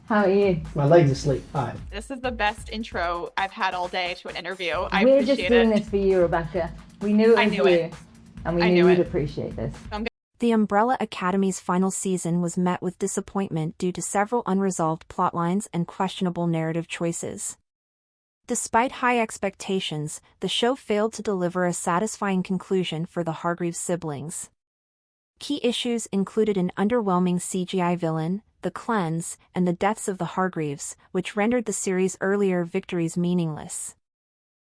How are you? My legs asleep. Hi. This is the best intro I've had all day to an interview. I We're just appreciate doing it. this for you, Rebecca. We knew it I was knew it. you, and we I knew knew you'd it. appreciate this. I'm The Umbrella Academy's final season was met with disappointment due to several unresolved plotlines and questionable narrative choices. Despite high expectations, the show failed to deliver a satisfying conclusion for the Hargreaves siblings. Key issues included an underwhelming CGI villain, the cleanse, and the deaths of the Hargreaves, which rendered the series' earlier victories meaningless.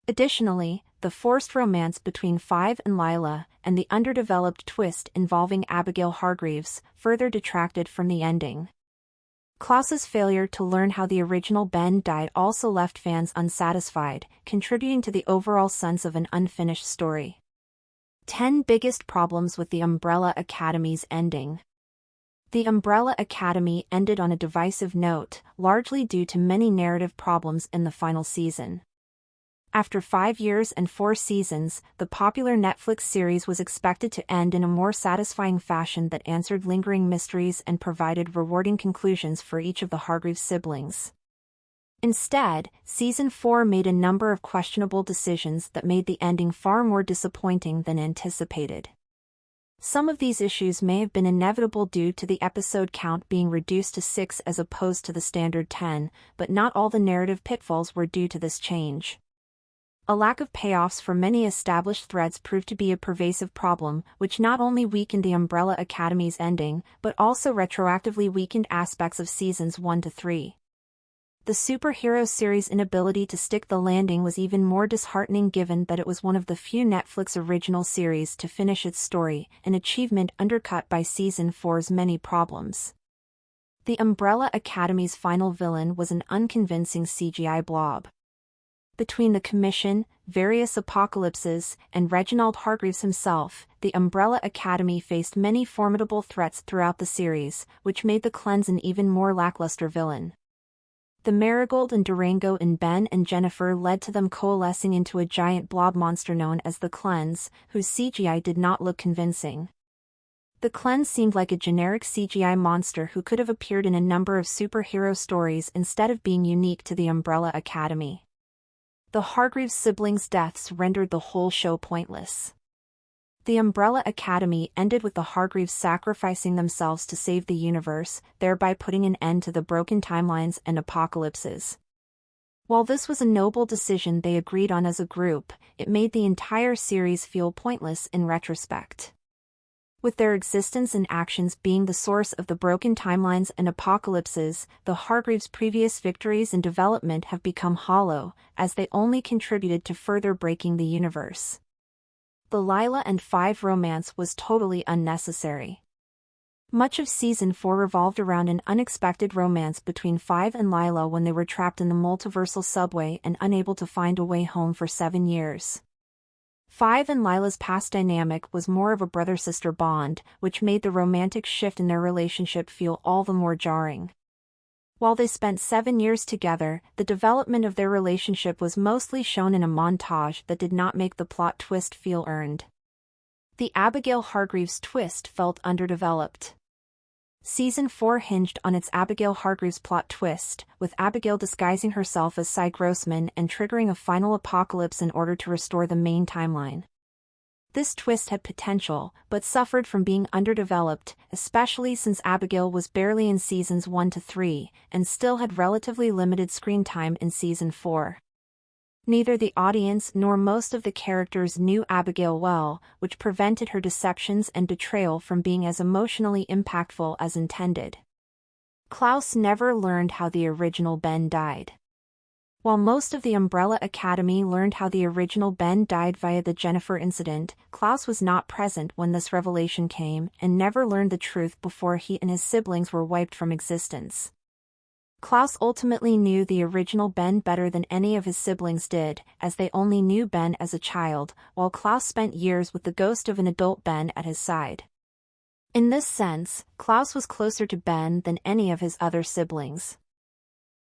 Additionally, the forced romance between Five and Lila, and the underdeveloped twist involving Abigail Hargreaves, further detracted from the ending. Klaus's failure to learn how the original Ben died also left fans unsatisfied, contributing to the overall sense of an unfinished story. 10 biggest problems with the Umbrella Academy's ending. The Umbrella Academy ended on a divisive note, largely due to many narrative problems in the final season. After 5 years and 4 seasons, the popular Netflix series was expected to end in a more satisfying fashion that answered lingering mysteries and provided rewarding conclusions for each of the Hargreaves siblings. Instead, Season 4 made a number of questionable decisions that made the ending far more disappointing than anticipated. Some of these issues may have been inevitable due to the episode count being reduced to 6 as opposed to the standard 10, but not all the narrative pitfalls were due to this change. A lack of payoffs for many established threads proved to be a pervasive problem, which not only weakened the Umbrella Academy's ending, but also retroactively weakened aspects of Seasons 1 to 3. The superhero series' inability to stick the landing was even more disheartening given that it was one of the few Netflix original series to finish its story, an achievement undercut by Season 4's many problems. The Umbrella Academy's final villain was an unconvincing CGI blob. Between the Commission, various apocalypses, and Reginald Hargreaves himself, the Umbrella Academy faced many formidable threats throughout the series, which made the Cleanse an even more lackluster villain. The Marigold and Durango in Ben and Jennifer led to them coalescing into a giant blob monster known as the Cleanse, whose CGI did not look convincing. The Cleanse seemed like a generic CGI monster who could have appeared in a number of superhero stories instead of being unique to the Umbrella Academy. The Hargreaves siblings' deaths rendered the whole show pointless. The Umbrella Academy ended with the Hargreaves sacrificing themselves to save the universe, thereby putting an end to the broken timelines and apocalypses. While this was a noble decision they agreed on as a group, it made the entire series feel pointless in retrospect. With their existence and actions being the source of the broken timelines and apocalypses, the Hargreaves' previous victories and development have become hollow, as they only contributed to further breaking the universe. The Lila and Five romance was totally unnecessary. Much of Season 4 revolved around an unexpected romance between Five and Lila when they were trapped in the multiversal subway and unable to find a way home for 7 years. Five and Lila's past dynamic was more of a brother-sister bond, which made the romantic shift in their relationship feel all the more jarring. While they spent 7 years together, the development of their relationship was mostly shown in a montage that did not make the plot twist feel earned. The Abigail Hargreaves twist felt underdeveloped. Season 4 hinged on its Abigail Hargreaves plot twist, with Abigail disguising herself as Cy Grossman and triggering a final apocalypse in order to restore the main timeline. This twist had potential, but suffered from being underdeveloped, especially since Abigail was barely in Seasons 1 to 3, and still had relatively limited screen time in Season 4. Neither the audience nor most of the characters knew Abigail well, which prevented her deceptions and betrayal from being as emotionally impactful as intended. Klaus never learned how the original Ben died. While most of the Umbrella Academy learned how the original Ben died via the Jennifer incident, Klaus was not present when this revelation came and never learned the truth before he and his siblings were wiped from existence. Klaus ultimately knew the original Ben better than any of his siblings did, as they only knew Ben as a child, while Klaus spent years with the ghost of an adult Ben at his side. In this sense, Klaus was closer to Ben than any of his other siblings.